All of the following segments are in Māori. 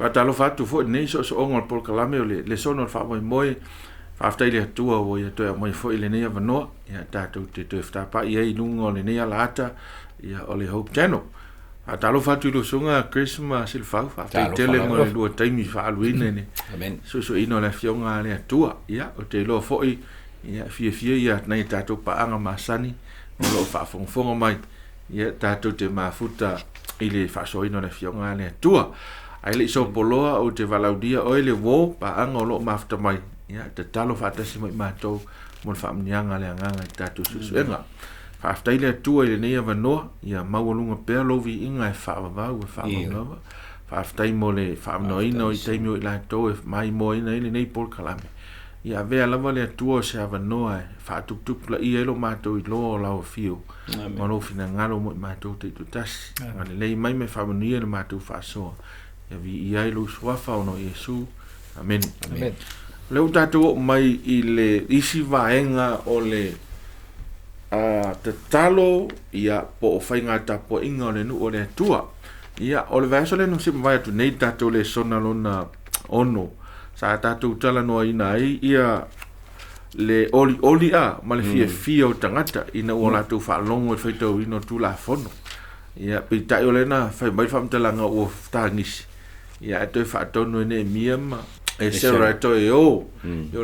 talo fatu fo nei so ongol por kalame le sono fa moi after le tua o ia to mai fo ile nei vano ia tatu te fta pa ia lungo le nei lata ia ole hope channel talo fatu lo sunga Christmas il fa tele mo le dua taimi fa luine ni amen so ino la fionga le tua ia o te lo fo ia fie ia nei tatu pa anga masani lo fa fonga mai ia tatu te mafuta ile fa so ino le fionga le tua ai le so poloa o te valaudia o le wo pa anga lo mafta mai ya te talo fa tasi mai mato mo fa mnyanga le nganga tatu suenga fa afta ile tua ile nei vano ya mawalunga pe lovi inga fa va u fa no fa afta mo le fa no ino i te mi la to mai mo ina ile nei por kalame ya ve ala vale tua se vano fa tuk la i lo mato i lo la o fio mo no fina ngalo mo mato te tu tas ngale le mai me fa mnia le mato fa so ya vi ia lo swafa no Yesu amen amen le utatu mai ile isi vaenga o le te talo ia po fainga tapo inga le nu o le tua ia o le vaso le no se vai tu nei tatu le sona lona ono sa tatu tala no ina ia le oli ma le fia o tangata ina o la tu fa longo e feito ino tu la fono ia pita o le na fai mai fam talanga o tangisi ia to fa tonu ne miama e sera to yo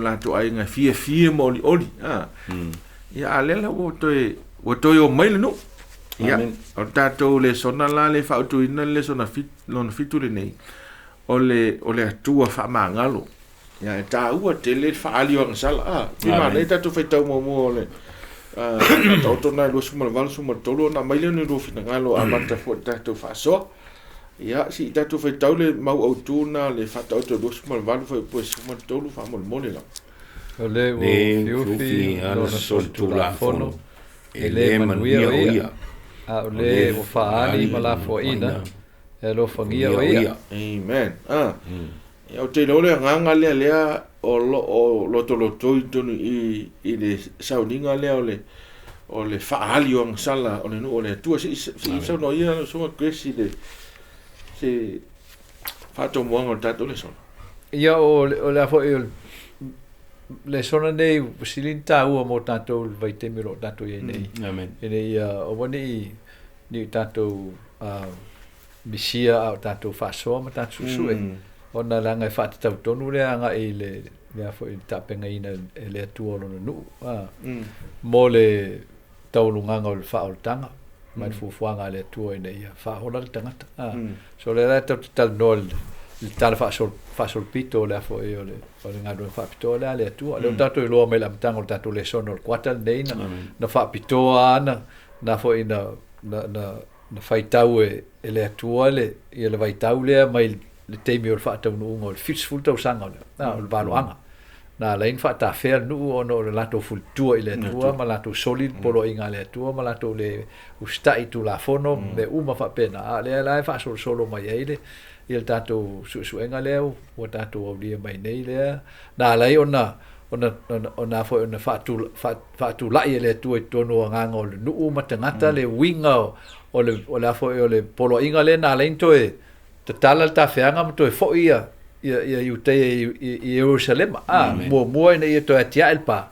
la to ai nga fie mo oli ia alela o to yo mai no ia o tato le sona la le fa tu ina le sona fit lon fitu le nei o le Atua Faamagalo ia ta ua tele fa ali o sala ti ma le tato fa tau mo le to na lo suma val suma tolo na mai le no lo fina ngalo amata fo tato fa so ia si tatu fai taule mau au tuna le fata auto dos mal valu fai po suma tolu fa mol mole la ole o fiufi ana sol tu la fono ele manuia ia a ole o faali mala fo ina e lo fangia ia amen ia o te lole nganga le o lo to tonu i le sauninga le o le faali o sala o le no le tua si so no ia so cresi le se fato moanga tato le son ia o le fo le sona nei silinta u mo tato vai te miro tato ye nei amen ene ia o wani ni tato bisia au tato faso ma tato su ona langa fa tato tonu le anga ile le fo tapenga ina le tu lo no mo le taulunganga o fa o tanga mai fuanga le tu ina ia fa hola le tangata so le rata tal nol il tal fa sol pito le fo e le ngado fa pito le tu le tato lo me la tango tato le sono il quatta nei na fa pito ana na fo ina na fai tau e le tu le ia le vai tau le mai le temi o fa tau no ngol fitsful tau sanga na o valuanga na lain fa ta fer nu ono le lato ful tua ile tua ma lato solid polo inga le tua ma lato le ustai tu la fono me uma fa pena le la fa solo mai ile il tato su enga le o tato o dia mai nei le na lai ona fo ona fa tu la ile tua tono nganga le nu ma tangata le winga o le fo le polo inga le na lain to e tala ta feanga mo to fo ia te Jerusalem mo ina to atia el pa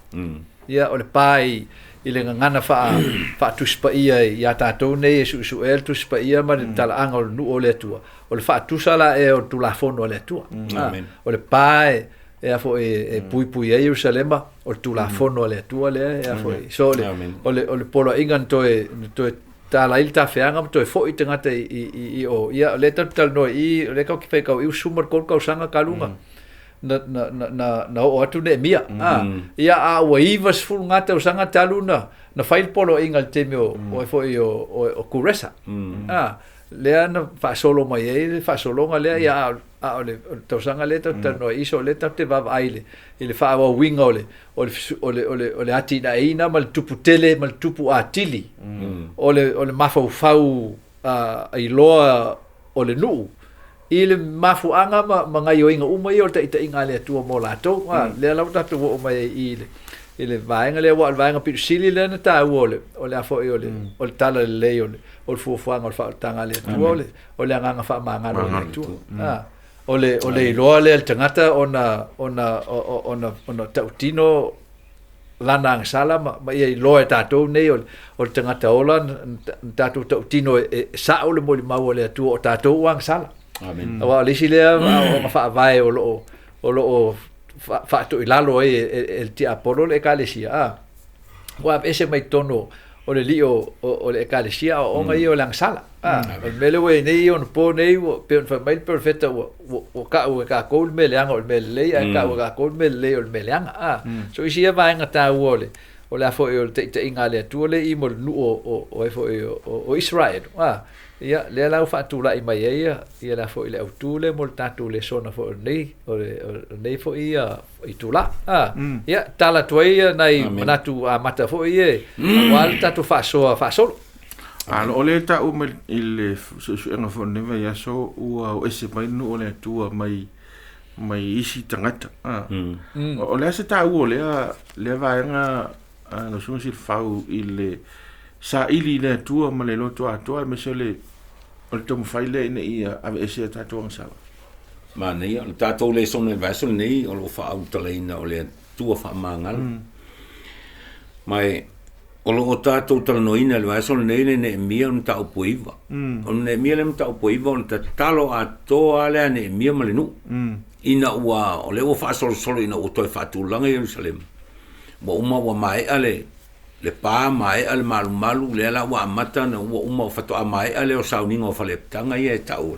ia o le pai ile ngana fa tu spa ia ta to ne su el tu spa ia ma tala angol nu o le tua o le fa tu sala e o tu la fono le tua o le pai e fo e pui Jerusalem o tu la fono le tua le e fo so o le polo ingan to tala ilta feanga to e fo itangata i o ia le tal no i le ka ki fe ka i sumar kol ka sanga kalunga na o atu ne mia ia a waivas ful ngata sanga taluna na fail polo ingal temio o fo o kuresa le ana fa solo mai e fa solo ngale ia a le to sanga le tal no i so le te va aile ile fa o winga ole ati na ina mal tupu tele mal tupu atili ole mafu fau ai loa ole nu ile mafu anga ma ngai o inga uma yo te inga le tu mo la to le la ta tu o mai ile vaenga le wa vaenga pi sili le na ta ole afo ole tala le ole fu anga fa tanga le tu ole anga fa ma ngalo le tu ole loa le tangata ona tautino lana ang sala ma ia loa tatou nei o tangata ola tatou tautino sa ole mo mau le tu o tatou ang sala amen wa le sile o fa vai o lo fa to ilalo el ti apolo le kalesia wa ese mai tono o le lio o le kalesia o ngai o lang sala o mele we nei on po nei pe fa mai perfecta o ka ko mele ang o mele le ka ko mele le o mele ang so isia vai ngata ole o la fo o te inga le tu le i mo nu o fo o Israel ia le la fa tu la i mai ia la fo ile tu le mo tatu le sona fo nei o nei fo ia i tu la ia tala tu ia nai manatu a mata fo ia wal tatu fa so alo ole ta o me ile so nga fo neva ya so o ese mai no ole tu mai isi tangata o le se ta o le va nga no so si fau ile sa ili le tu ma le loto ato me se le o le tomo faile ina ia ave ese tatou ang sala ma nei o tatou le son le vaso nei o lo fa autaleina o le tua fa mangal mai o lo tatou talanoina le vaso nei ne mia un tau poiva o ne mia le tau poiva on ta talo ato ale ne mia malenu ina wa o le o fa solo ina o to fa tu langa Jerusalem mo uma wa mai ale le pa mai al malu le la wa mata na wa uma fa to mai ale o sauningo fa le tanga ia tau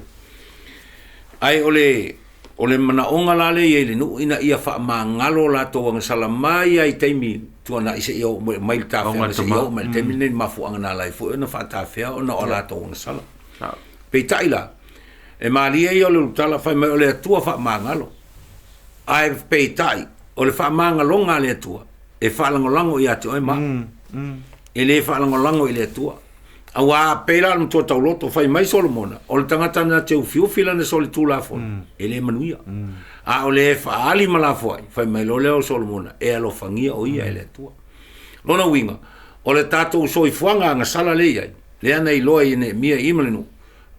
ai ole mana onga la le ye no ina ia fa mangalo la to wang salamai ai taimi tu na ise yo mai ta fa se yo mai taimi ne mafu anga la fu na fa ta fe ona ola to wang sala pe taila e maria yo le tala fa mai ole tu fa mangalo ai pe tai ole fa mangalo ngale tu e fa lango ia tu ai ma ele fa lango ile tu awa pela no to loto fai mai Solomona o le tangata na te fiu fila ne soli tu la fo ele manuia a ole fa ali mala fo fai mai lo le Solomona e alo fangia o ia ele tu lona winga o le tato so i fuanga nga sala le ia le ana i loa ine mia imalenu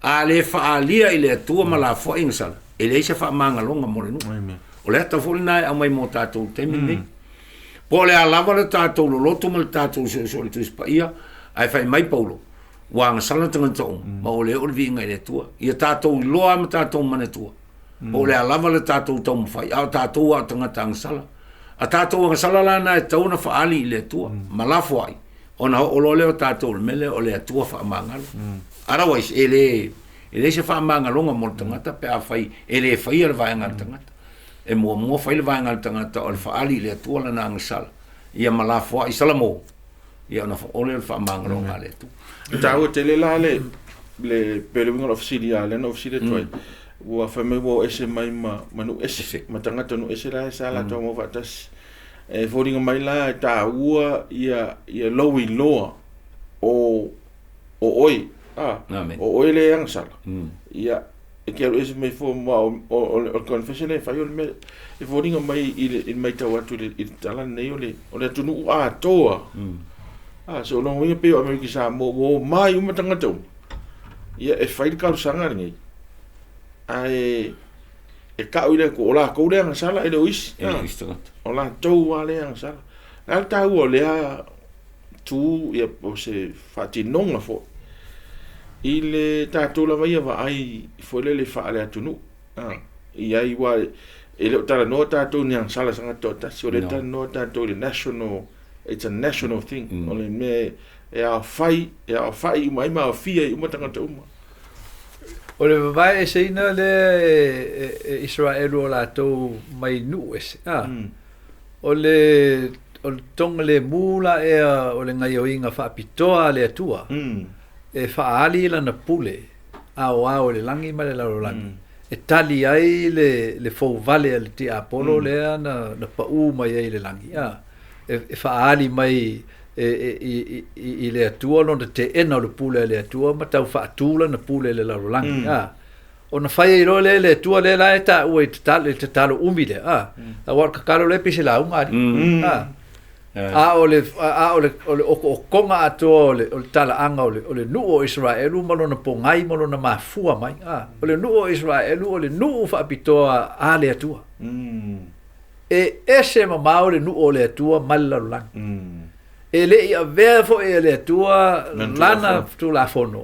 a le fa alia ile tu mala fo in sala ele se fa manga longa morenu o le ta fo na a mai mo tato temini po le alava le tato lo loto mal tato so tu spaia ai fai mai paulo wang sala tangan tong ma ole o vinga le tua ia tato loa ma tato mane tua o le alava le tato tom fai a tato a tanga tang sala a tato wang sala la na tau na fa ali le tua mala foi ona o lo le tato mele o le tua fa mangal ara wais ele se fa mangal nga mo tanga ta pe a fai ele fai al vai ngal tanga e mo fai le vai ngal tanga ta o fa ali le tua la na sala ia mala foi sala mo ia na fa ole fa mangal nga le tu Tau te le la le pele winga ofisiria le no ofisiria toi wa fa me wo ese mai manu ese matanga tonu ese la sala to mo vatas e voringa mai la ta ua ia lowi loa o oi o oi le ang sala ia e ke ese mai fo o confession e fa yo me e voringa mai il mai tawa tu le tala nei ole tunu a toa so long we pe America sa mo mai uma tanga tu ia e fai ka sanga ngai ai e ka ule ko la ko le sala e lois ola tu ale ang sala al ta u le tu ia po se fati non la fo ile ta tu la vai va ai fo le fa ale tu nu ia i wa e le ta no ta tu ni ang sala sanga to ta so le ta no ta tu le national it's a national thing only me e a fai mai ma fia i uma tanga uma ole vai se ina le Israel o la to mai nu ese ole tong le mula e ole ngai o inga fa pitoa le Atua e fa ali la na pule a le langi ma le la langi e tali ai le fo vale al ti apolo le na pa u mai ai le langi e fa ali mai i le Atua lona te ena o le pule le Atua ma tau fa atula na pule le larolangi o na fai iro le Atua le la e ta ua i te talo umi le a war kakalo le pise la unga o konga atoa o le talaanga o le nuu o Israelu malona pongai malona mafua mai o le nuu o Israelu o le nuu faapitoa a le atua ese mamā o le nuu o le atua malalalolagi e leʻi avea foʻi e le atua lana tulafono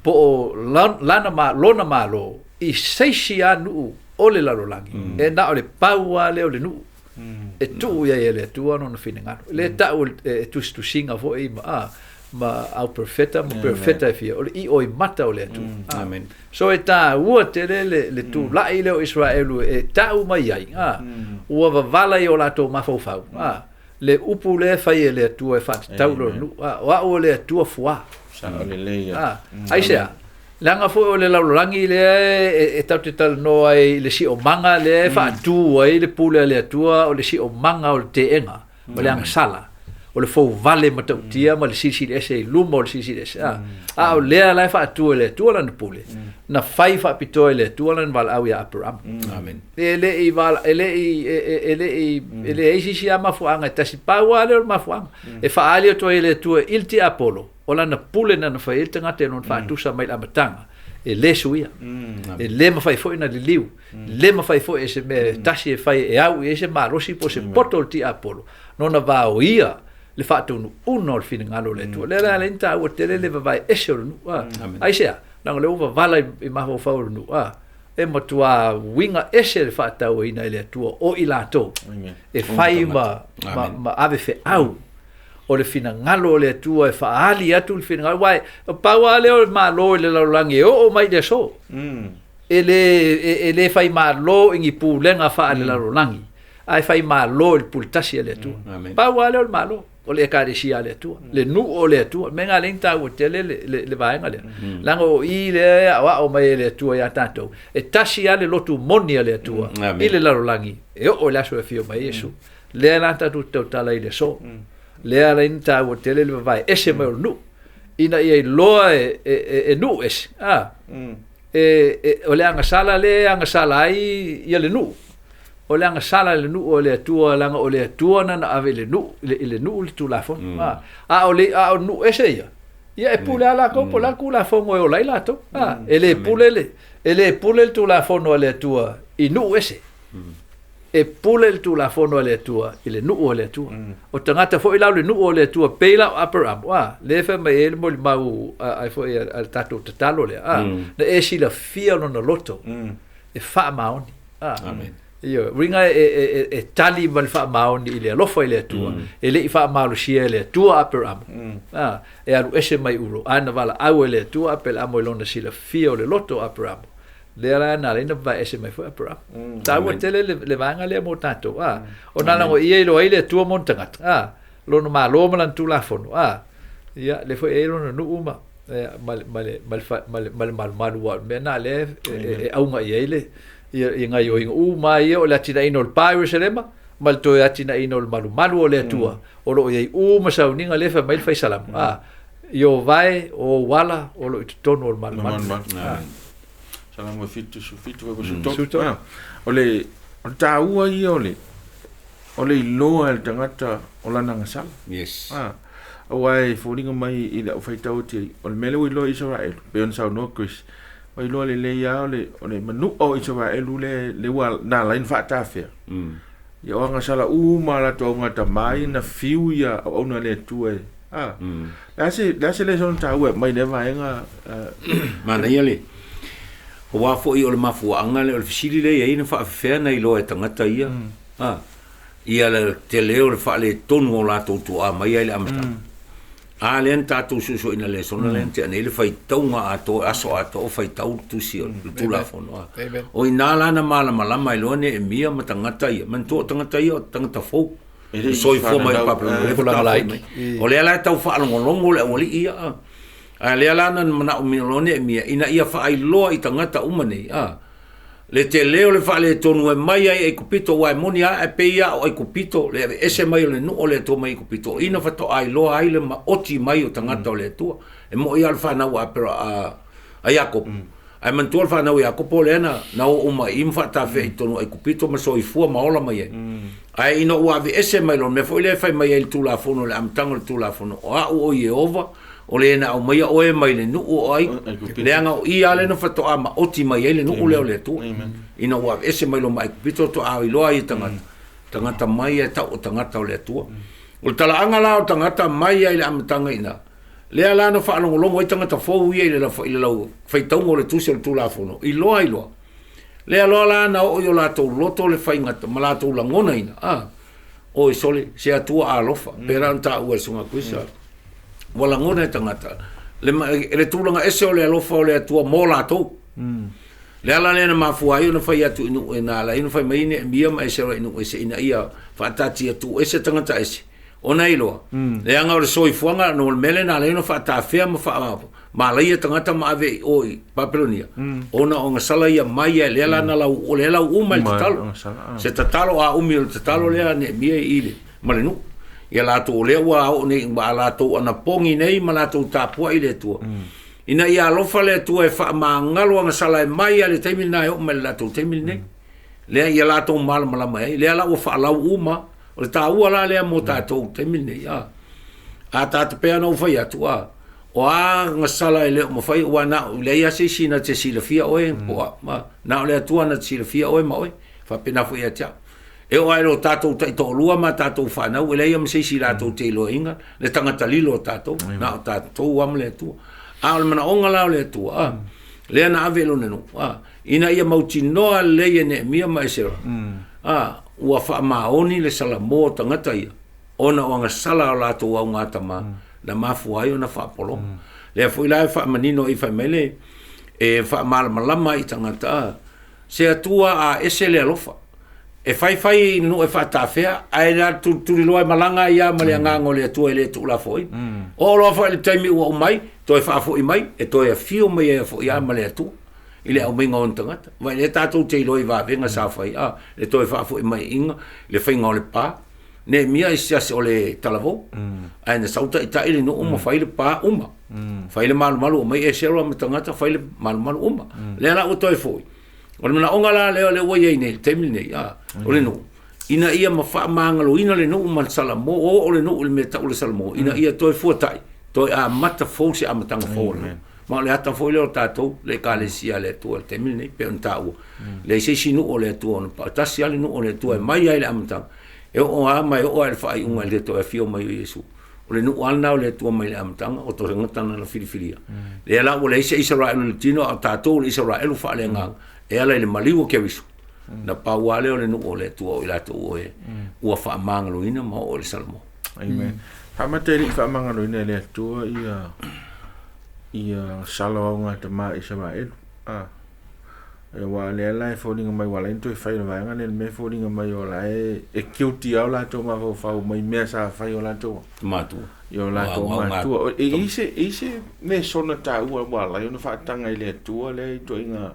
po o lana lona mālō i seisi a nuu o le lalolagi e na o le paua le o le nuu e tu ia e le atua no na finengalo le tau e tustusinga foʻi ma au perfeta ma perfeta e fia o le i o i mata o le atua amen so e tāua tele le tulaʻi le o Israelu e tau mai ai ua vavala i o latou mafaufau le upu le fai e le atua e fatatau lo nu o a'u o le atua fuā ai sea langa foi o le laulangi le e tau te talanoa ai le si o manga le faatū ai le pule le atua o le si o manga o le teenga o le agasala o le fou vale ma tautia ma le CCDS e luma o le CCDS a o lea lai faatū le atua lana pule na fai faapitoa le atua lana valaau ia Abraham amen ele eisi si a mafuanga e tasi paua le o mafuanga e faali o toa le atua ilti Apollo o lana pule na fai il tangata e non faatusa mai la matanga e le suia e le mafai foi na liliu le mafai foi ese me tasi e fai e au ese marosi po se poto ti Apollo nona va o ia le faatunu uno le finangalo le atua le la inta o tele le vai ese no ai sea nang le uva vala i maho fau no e matua winga ese le faatau ina le atua o i latou e fai ma ave fe au o le finangalo le atua e faali atu le finangalo wai paua le o malo le laulangi o mai de so ele fai malo ingi pulenga fa le laulangi ai fai malo le pultasi le atua paua le o malo o le karesia le atua le nu o le atua menga lenta o tele le vaenga le lango i le o mai le atua ya tatou e tasi ale lotu moni le atua i le laulangi e o la so fio mai Yesu le lanta tu tala i le so le ala inta o tele le vai ese mai nu ina ia loa e nu es o le anga sala ai ia le nu o le anga sala le nu o le atua langa o le atua na ave le nu le tu la fon o le nu ese ia e pule ala ko pola ku la fon o lai la to ele pule tu la fon o le atua i nu ese e pule il tu la fono le tua ile nu o le tua o tangata fo ila le nu o le tua pela Abraham le fa mai ele mo mau ai fo al tato tatalo le na e si la fia no na loto e fa maoni amen io ringa e tali mal fa maoni ile lo fo ile tua ele fa malo sia le tua Abraham e alu ese mai uro ana vala au le tua pela mo lona si la fia o le loto Abraham le ala na le va ese mai foi Abraham ta o tele le vanga le mo tato o na lango ia lo ile tua montangat lo no ma lo malan tu la fono ia le foi elo no uma mal wa me na le au nga ile ia nga yo uma ia o la tina ino el pirates lema mal to ya tina ino el malu le tua o lo ia uma sa uninga le fa mai fa salam yo vai o wala o lo tono el mal mo fitu ko suto ole taua i ole loa el tangata o lana ngasala yes awai fulinga mai i la faitau ti ole mele wi lo Israel pe on sa no kris wai lo le ya ole manu o Israel le wa na line fa ta fe ya o ngasala uma la to ngata mai na fiu ya ona le tue la se le son taua mai ne va nga mana ile o wa fo i o le mafuanga le o le fisili le ia fa fe na i lo e tangata ia ia le te leo le fa le tonu o la to mai ile amata le enta tu so ina le sona le ente ne le fai taunga ato aso ato fai tau tu si o tu la fono o ina la na mala mai lo ne e mia ma tangata ia man to tangata ia tangata fo so i fo mai pa le fo la lai o le ala tau fa longo le o li ia le alana mana o milone mia ina ia fa ai loa i tangata umane le te leo le fa le tonu e mai ai e kupito wa monia e peia o e kupito le ese mai le no le to mai kupito ina fa to ai loa ai le ma oti mai o tangata o le tua e mo ia fa na wa pero a Jacob ai man tol fa na ya ko polena na o ma im fa ta fe tonu ai kupito ma so ifua ma ola mai ai ino wa ve ese mai lo me foi le fai mai el tula fono le am tango tula fono o Yehova o le na o mai o e mai le nu o ai le anga o ia le no fa to ama oti mai le nu le le tu ino wa ese mai lo mai kupito to ai lo ai tangata mai e ta o tangata o le tu o tala anga la o tangata mai ai le am tanga ina le ala no fa longo i tangata fo ia le fa ile lau fai tongo le tusi le tula fono i loa le alo la na o yo la to loto le fai ngata mala to la ngona ina o i sole se atua alofa peranta o sunga kuisa wala ngona tangata le tulanga ese o le alofa o le atua mola to le ala le na mafu ai no fai atu inu na la inu fai mai ne mia mai se inu ese ina ia fa tati atu ese tangata ese ona ilo le anga o soi fuanga no mele na le no fa ta fe ma la ia tangata ma ave oi papelonia ona o sala ia mai le la na la o le la uma le tatalo se tatalo a umi le tatalo le ne mie ile ma le nu ia la to le wa o ne ma la to ana pongi nei ma la to tapua ile tu ina ia lo fa le tu e fa mangalo nga sala mai le temi na o me la to temi nei le ia la to mal mala mai le la o fa la uma o ta ua la le mo ta to te mine ya a ta te pe no fai atu o nga sala ele mo fai wa na le ya se sina te silafia o po ma na le atu na silafia o ma o fa pena foi atia e o ai lo ta to to lua ma ta to fa na le ya me se sila to te lo inga le tanga talilo ta to na ta to wa le tu a le mana onga la le tu le na avelo no ina ia mauti no le ne mia mai se ua fa maoni le sala mo tangata ia ona o nga sala la to wa ngata ma na mafu ai ona fa polo le foi la fa manino i fa mele e fa mal malama i tangata se atua a ese le alofa e fai no e fa ta fea ai la tu lo malanga ia male ngangole le tu ele tu la foi o lo fa le taimi o mai to e fa foi mai e to e fio mai e fo ia male tu ile au minga on tangata vai le tatu te loi va venga sa fai le toi fa fu mai inga le fai ngole pa ne mia sia se ole talavo ai na sauta ita ile no uma fai le pa uma fai le mal malu mai e selo ma tangata fai le mal malu uma le la o toi foi ole na onga la le wo ye ne temli ne ole no ina ia ma fa mangalo ina le no uma sala mo o ole no le meta ole sala mo ina ia toi fu tai toi a mata fo se a matanga fo ma le ata foi le tato le kalesia le tu te mil pe un tau le se sinu o le tu on pa tasia le no o le tu mai ai le amta e o a mai o al fai un le to e fio mai Yesu o le no al na le tu mai le amta o to ngata na filifilia le la o le se Israel le tino a tato le Israel fa le nga e ala le maliu ke visu na pa wale o le no o le tu o la tu o e o fa mangalo ina ma o le salmo amen fa materi fa mangalo ina le tu ia salo nga te ma Israel e wa le la folinga mai wala into fai na nga le me folinga mai ola e kiuti au la to ma fa mai me sa fai ola to matu yo la to ma tu e ise me sona ta u wala yo no fa tanga ile tu le to inga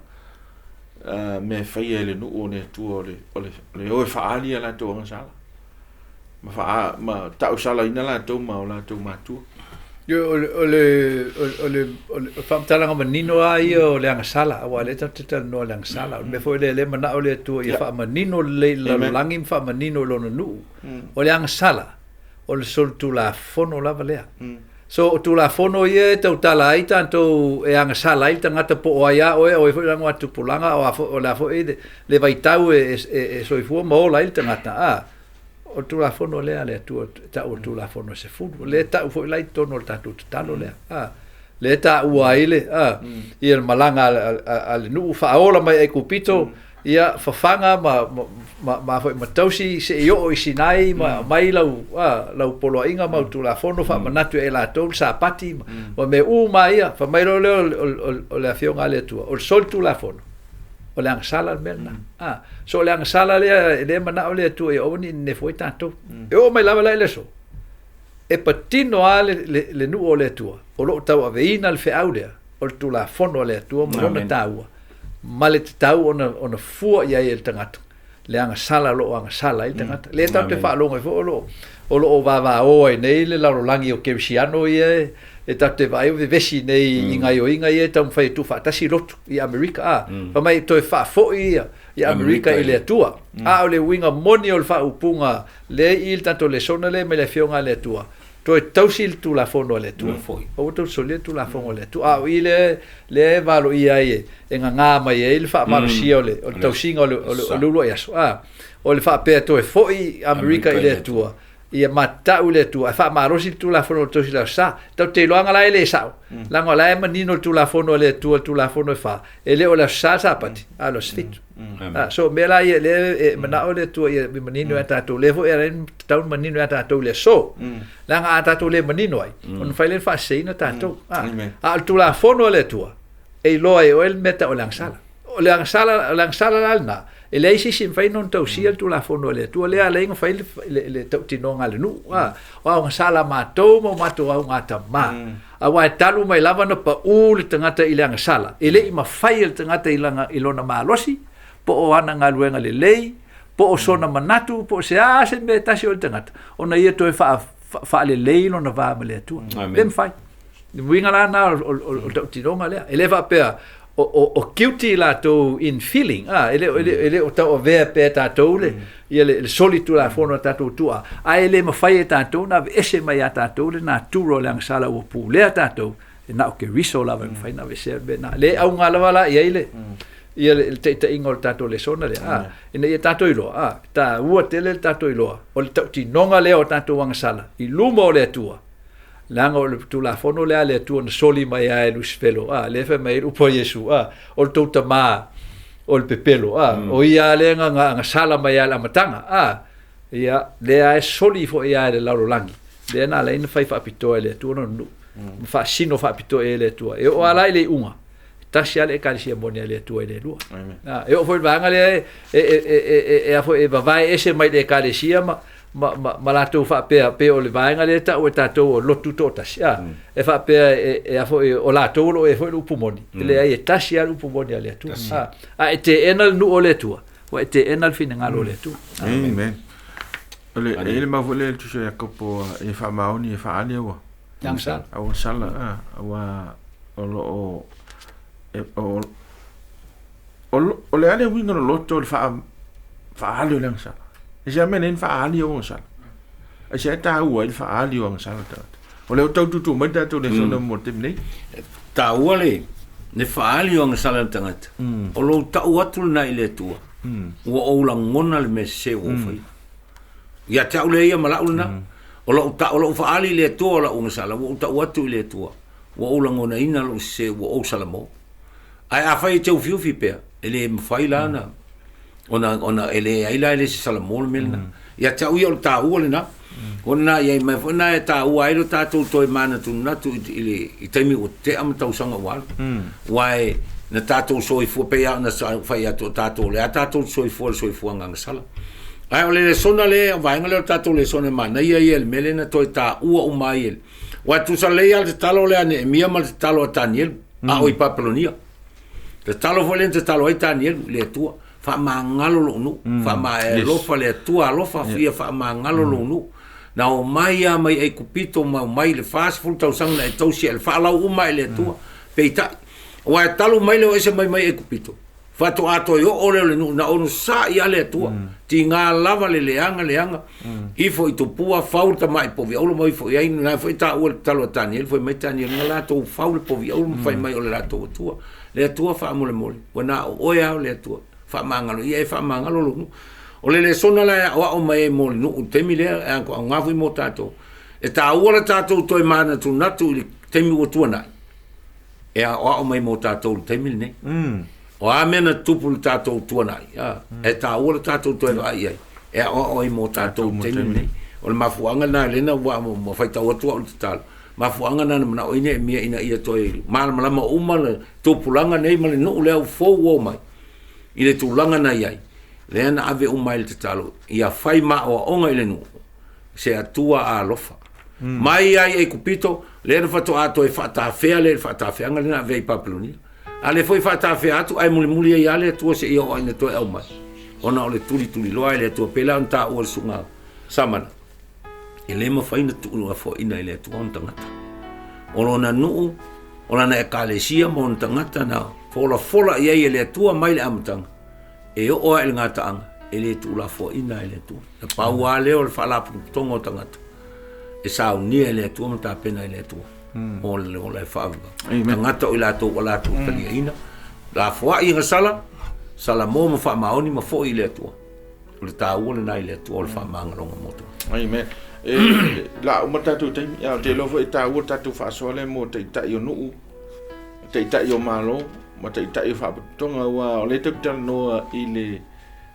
me fai ele no o ne tu le o fa ali la to nga sala ma ta sala ina la to ma ola to ma tu yo ole famtala ngam nino ai o le sala wa le tata no le sala me foi le mana ole tu ia fa manino le langim fa manino lo no o le sala o le sol tu la fono la valea so tu la fono ye te tala ai tanto e sala ai tanga po ia o foi lango atu pulanga o la foi le vai tau e so fu mo la il tanga o tu la fono le tu ta o tu la fono se fu le ta fo lai tono ta tu talo le le ta uaile i el malanga al nu fa ola mai e kupito ia fa fanga ma fo matausi se yo i sinai mai lau polo inga ma tu la fono fa manatu e la tol sa pati ma me mai ia fa mai o le afionga le tu o sol tu la fono o le sala merna so le sala le mana o le tu e oni ne foi tanto e o mai lava le so e patino ale le nu o le tu o lo tau aveina al feaude o tu la fono le tu mo na tau male tau ona fu ia el tangata le sala lo sala il tangata le tau te fa lo o lo va o nei le la langi o kevsiano ia e te vai o vesi nei inga yo inga e tam fai tu fa tasi lotu I Amerika pa mai to fa fo I Amerika I le Atua o le winga moni o fa upunga le il tanto Lesona le me le fionga le Atua to tausil tu la fono le Atua foi o to sole tu la fono le Atua o ile le valo ia e nga mai il fa marusia le o tausinga o lulo ia so o le fa pe to fo I Amerika I le Atua ia mata ule tu fa marosi tu la fono to sila sa to te loanga la ele sa la ngola e manino tu la fono le tu la fono fa ele o la sa pati alo sfit so mela ia le mana ole tu ia manino ata to levo era taun manino ata to le so la nga ata to le manino ai on fa le fa sei na tato tu la fono le tu e lo e o el meta o langsala alna e lei si fai non tau sia tu la fono le tu le ale ngo fai le tau tinonga le nu wa sala matou mo matou au ngata ma a wa talu mai lava no pa u le tangata I le sala e le ma fai le tangata I lona malosi po o ana ngaluenga le lei po o sona manatu po se se me tasi o tangata ona ia to fa le lei lona va le tu ben fai winga la na o tau tinonga le e le va pe o guilty la to in feeling ele o tau ve pe ta to le ele solitu la fono ta to tua ele ma fai ta to na ese mai ta to le na turo lang sala o pu le ta to na o ke riso la fai na ve se be na le au ngala wala ele te ingol ta to Lesona le ina ta to ilo ta ua tele ta to ilo o le tau ti nonga le o ta to wang sala I lumo le tua langa o tu la fono le tu on soli mai ai lu spelo le fe mai upo Yesu o tu tama o le pepelo o ia le nga sala mai ala matanga ia le ai soli fo ia le lalo langi le na le ina fai fa pito le tu no fa sino fa pito le tu e o ala le unga tasia le kalisia monia le tu le lu e o foi vanga le e fo e vai ese mai le kalisia ma la tu fa pe o le vainga le ta o ta to lo tu to tasia e fa pe e fo o la to lo e fo lu pumoni le ai tasia lu pumoni le tu e te enal nu o le tu o te enal finanga lo le tu amen ole ele ma vole tu se kopo e fa maoni e fa ali o yang sa o sala wa o le ale winga lo to fa ali o lang sa e menen fa ali o sala e se ta ua il fa ali o sala ta o le tau tu mai ta to le sona mo te nei ta ua le ne fa ali o sala tangata o lo ta ua tu na ile tu o la ngona le me se o fai ya ta ule ia mala ulna o lo fa ali le tu o la o sala o ta ua tu le tu o la ngona ina lo se o sala mo ai a fai te fiu fi pe ele fai lana ona ele ai la le sala mol melna ya ta u yo ta u le na ona ye me fona ta u ai lo ta tu to mana tu na tu ile I te mi o te am ta usanga wal wai na ta tu so I fu pe ya na sa fa ya to ta tu le ta tu so I fu anga sala ai ole le sona le vai ngale ta tu le sona mana ia el melena to ta u mai el wa tu sa le al talo le ane mia mal talo Daniel a o I papelonia te talo volente talo ai Daniel le tua Faamagalo lo nu fa lo fa le tua lo fa fia Faamagalo lo nu na o mai ai kupito mai le fast food tau sang na tau si el fa la u mai le tua peita o talu mai le ese mai ai kupito fa to ato yo ole le nu na onu sa ia le tua ti nga lava le leanga I fo I to pua falta mai po vi o mai fo ai na fo ta o talo Daniel fo mai Daniel nga la to faul po vi o fai mai o la to tua le tua fa mole wana o ya le tua Faamagalo ia Faamagalo lu o le Lesona la o mai mo nu te mi le ko ngafu mo tato e ta ora tato to mana tu natu te mi o tu na e o mai mo tato te mi ne o a mena tu pu tato tu na e ta ora tato to ai e o mo tato te mi ne o le mafuanga na le na wa mo fai ta o tu o tal mafuanga na na o ine mi ina ia to mal malama umala tu pulanga nei mal no le fo wo mai ile tulanga na iai le ana ave o mai te talo ia fai ma o onga ile nu se atua a lofa mai ai e kupito le na fato ato e fata fea le fata fea ngale na vei papeloni ale foi fata fea atu ai muli ia le tu se io ai to e o mai ona ole tuli loa ile tu pela anta o sunga samana ele ma fai na tu no fo ina ile tu on tangata o lona nuu o lana ekalesia mo na tangata na fola ia le atua mai le amatanga e o e ngataanga e le tula fo ina e le tu na paua leo le fala tongo tangata e sa unia le atua mo ta pena le atua o le faaga tangata o la to wala to talia ina la fo i sala mo fa maoni mo fo i le atua o le tau le nai le atua o le Faamagalo moto amen la o matatu te ya te lo fo tau tatu fa sole mo te ta yo nu te ta yo malo ma te ta yo fa tonga wa o le te no i le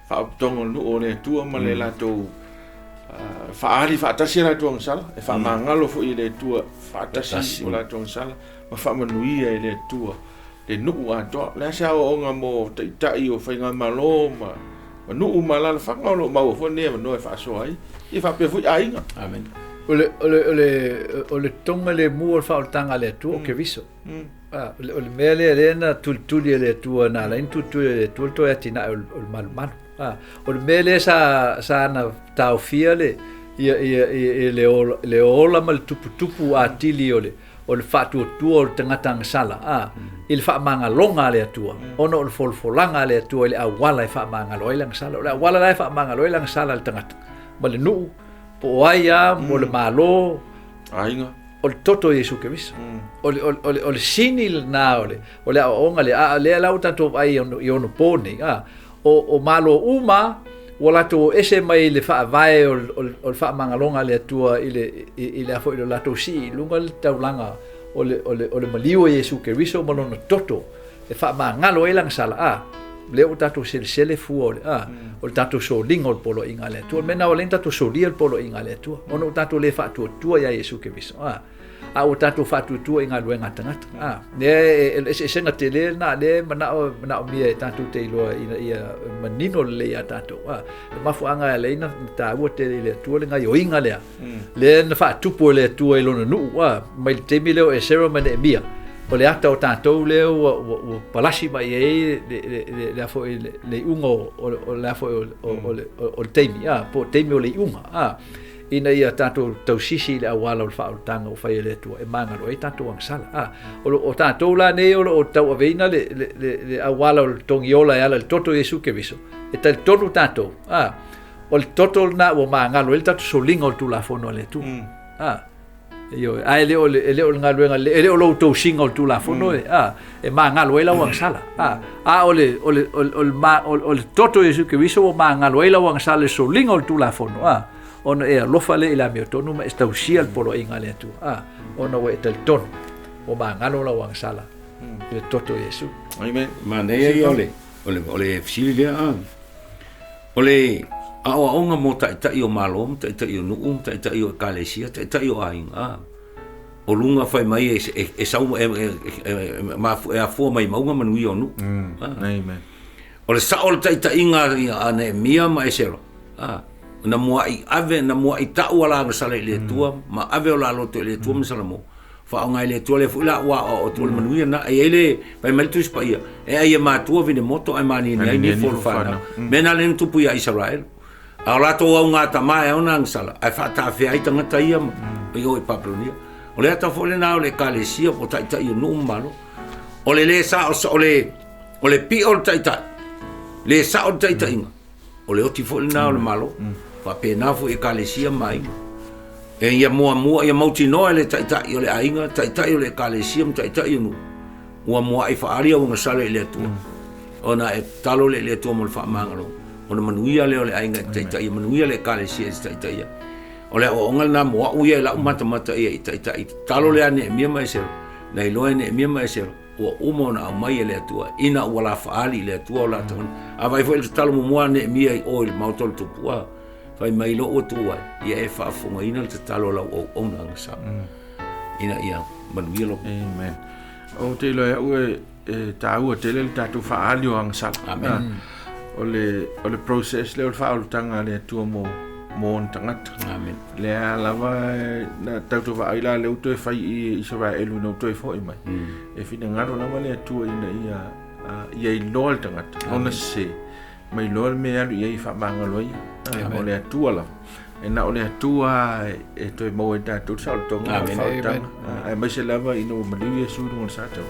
fa tonga no o le tua ma le la to fa ali fa tasi la tuang sala e Faamagalo fo i le tua fa tasi o la tuang sala ma fa manuia i le tua le nu a to le sa o nga mo te ta yo fa nga malo ma nu mala fa ngalo ma fo ne no fa so ai e fa pe fu ai nga amen ole tonga le mua fa tanga le tu o ke viso ole mele le na tultuli le tu na la intutu le tu to atina o mal ole mele sa na tau fiale ia le ola mal tupu atili ole le fatu tu o tangata sala il Faamagalo le atua ono o folfolanga le atua le awala Faamagalo lang sala le awala le Faamagalo lang sala le tangata male nu po aia mo le malo ainga o le toto Yesu Keriso o le sinil na o le onga le lau tanto ai ono pone o malo uma wala to ese mai le fa vai o Faamagalo le atua ile afo ile lato si lunga le taulanga o le maliu Yesu Keriso mo no toto e Faamagalo lang sala le o tato sele fu o tato so lingo polo inga le tu mena o lenta to so lia polo inga le tu ono tato le fa tu ya Yesu Keriso o tato fa tu inga lo ngata ne senga tele na le mana o mia tato te lo ia manino le ya tato mafu anga le ina ta o te le tu le nga yo inga le na fa tu po le tu lo no mai te mi le e ceremony mia o le ata o tātou leo o palasi mai le afo le ungo o le afo o le teimi po teimi o le unga ina ia tātou tausisi le awala o le whaotanga o whai le tua e Magalo e tātou ang sala o tātou la ne o tau aveina le awala o le tongiola e ala le toto Yesu Keriso e tal tonu tātou o le toto na o Magalo e tātou solinga o tu la fono le tu yo ai le o ngaluenga le o lo to singa o tu la fono e Magalo e la wang sala o le toto Yesu Keriso o Magalo e la wang sala so linga o tu la fono ono e lofa le ila mio tonu ma esta usia polo inga le tu ono e tel ton o Magalo la wang sala le toto Yesu amen mane e ole fsilia ole awa onga mo ta io malom ta io nu ta io kalesia ta io ainga o lunga fai mai e sa ma e fo mai maunga manu io nu amen o le sa o ta inga ane mia ma e sero na mo ai ave na mo ai ta wala nga sala le tua ma ave o la lo to le tua ma sala mo fa nga le tua le fu la wa o to le manu na e le vai mal tu spa ia e ai ma tua vine moto ai mani ni for fa mena len tu pu ia Israel a la to o nga ta mai ona sala ai fa ta fe ai tanga ta ia i o Paplonia o le ata fo le na o le kalesia o ta io no malo o le sa o le pi o ta le sa o ta inga o le oti fo le na o le malo fa pe na fo e kalesia mai e ia mo ia mauti no le ta io le ainga ta io le kalesia ta io no mo ai fa aria o nga sala le tu ona e talo le tu mo fa Faamagalo ona manuia le ole ainga ta ia manuia le kalesia ta ia ole o ngal na mo uia la mata ta talo le ane mia mai ser nei lo ane mia mai ser o umo na mai le tua ina wala faali le tua la ton a vai foi talo mo ane mia o il mautol tu pua vai mai lo o tua ia e fa funga ina te talo la o ona sa ina ia manuia lo amen o te lo e ta u te le ta tu faali o ang sa amen ole process le fa o tanga le tua mo tangata amen le lava na tautu va ila le uto fai i Israel no to fo mai e fina ngaro lava le tu ina ia i lol tangata ona se mai lol me alu ia Faamagalo ia o le tu ala e na o le atua e toi mau e tātou saltonga whautanga. E mai se lava ina o maliu Iesu rungo sato.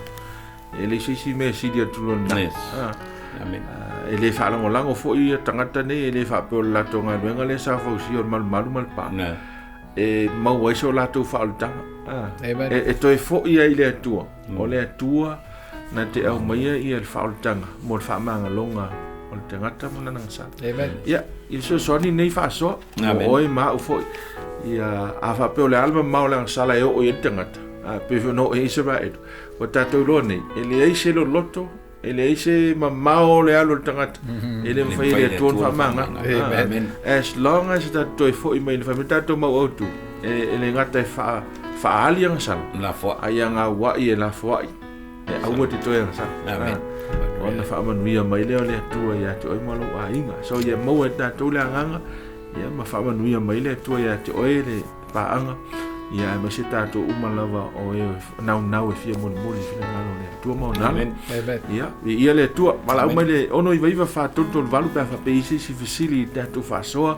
E le sisi mea sidi atulon na. Amen. E le whaalango lango fo i tangata nei e le whapeo lato ngā ruenga le sa fausi o malu malpa. E mau aiso o lato whaulutanga. E toi fo i ai le atua. O le atua na te au maia i le whaulutanga. Mo le Faamagalonga o le tangata mona nang sa. Ia, i so soni nei whaasoa. O oi maa ufo. Ia, a whapeo le alma mau lang sala e o i tangata. Pewhi no e isa ba edu. O tātou loa nei. E le eise lo loto. E le eise mamao le alo le tangata. E le mwhai le tuon whamanga. As long as tātou e fo i mai le whamanga. Tātou mau autu. E le ngata e whaali anga sala. La fo. Ai anga wai e la fo ai. E aua te toi anga sala. Ona whaamanuia mai leo le atua ia te oi malo a inga. So ia mau e tātou le anganga. Ia ma whaamanuia mai le atua ia te oi le paanga. Ia ma se tātou umalawa o e nau e fia moni fina ngalo le atua mau nalo. Ia, ia le atua. Mala umai le ono iwa whātoto le valu pēwha pe isi si fisili tātou whāsoa.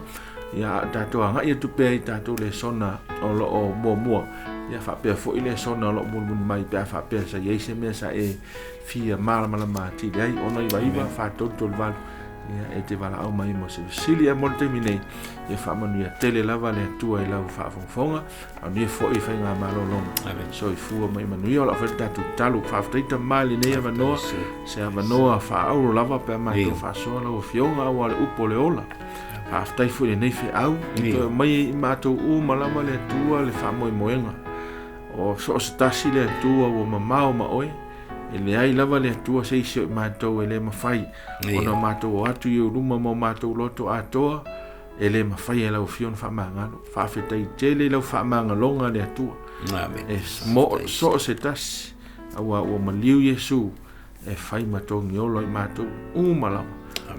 Ia tātou anga ia tupea i tātou le sona o lo o mua. Ia whapea fo i le sona o lo muni mai pēa whapea sa ieise mea sa e fia mala mati le ai. Ono iwa whātoto le valu. Ia e te wala au mai mo se fisili e mon temi nei. Ia whaamanuia tele lava le atua i lau whaafonga. Anuia fo i whainga malolonga. So i fua mai manuia o la whaita tātou talu. Whaaftaita mali nei avanoa. Se avanoa whaauro lava pēa mai tō whaasoa lau fionga au ale upo le ola. Whaaftai fu le nei whiau. I tō mai i mātou malama le atua le whaamoe moenga. O so se tasi le atua o mamao ma oe. E le ai lava le atua se isi o mātou e le mawhai. Ona mātou o atu i uruma mo mātou loto atoa. E le mawhai e lau fion Faamagalo. Whaafetai tele lau Faamagalonga le atua. E so se tasi. Aua o maliu Iesu. E whai matongi olo i mātou umalawa.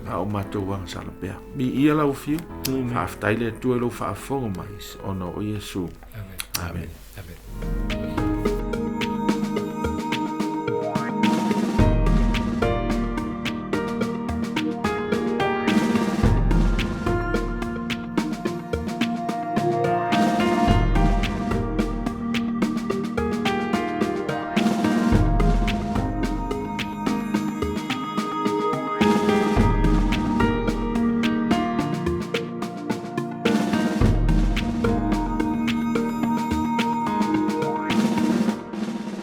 A o mātou wang salapea. Mi ia lau fio. Whaafetai le atua lau whaafonga mai. Ona o Iesu. Amen.